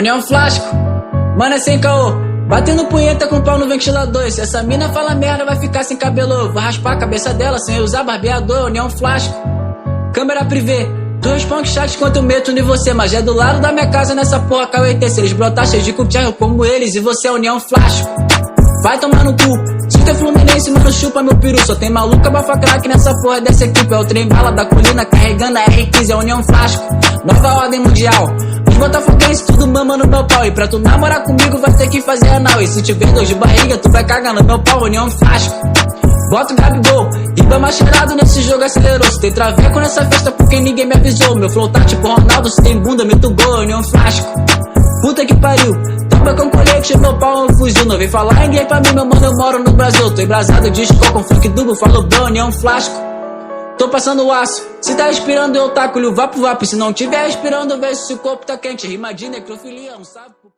União Flasco, mano é sem caô. Batendo punheta com pau no ventilador. Se essa mina fala merda vai ficar sem cabelo. Vou raspar a cabeça dela sem usar barbeador. União Flasco, câmera privê. Tu responde chat enquanto eu meto em você. Mas é do lado da minha casa nessa porra KWT. Se eles brotar cheio de cupião como eles. E você é União Flasco, vai tomar no cu. Se tu é Fluminense, mano, chupa meu peru. Só tem maluca bafa craque nessa porra dessa equipe. É o trem bala da colina carregando a R15. É União Flasco, nova ordem mundial. Os botafoguenses tudo mama no meu pau. E pra tu namorar comigo vai ter que fazer anal. E se tiver dor de barriga tu vai cagar no meu pau. União Flasco, bota o Gabigol. Ribama cheirado nesse jogo acelerou. Se tem traveco nessa festa porque ninguém me avisou. Meu flow tá tipo Ronaldo, se tem bunda meto gol. União Flasco, puta que pariu. Tampa com colete, meu pau é um fuzil. Não vem falar em gay pra mim, meu mano, eu moro no Brasil. Tô embrasado de escola com funk duplo, falo bro, União Flasco. Tô passando o aço, se tá respirando eu taco-lhe o vapo. Se não tiver respirando, eu vejo se o corpo tá quente. Rima de necrofilia, um sapo.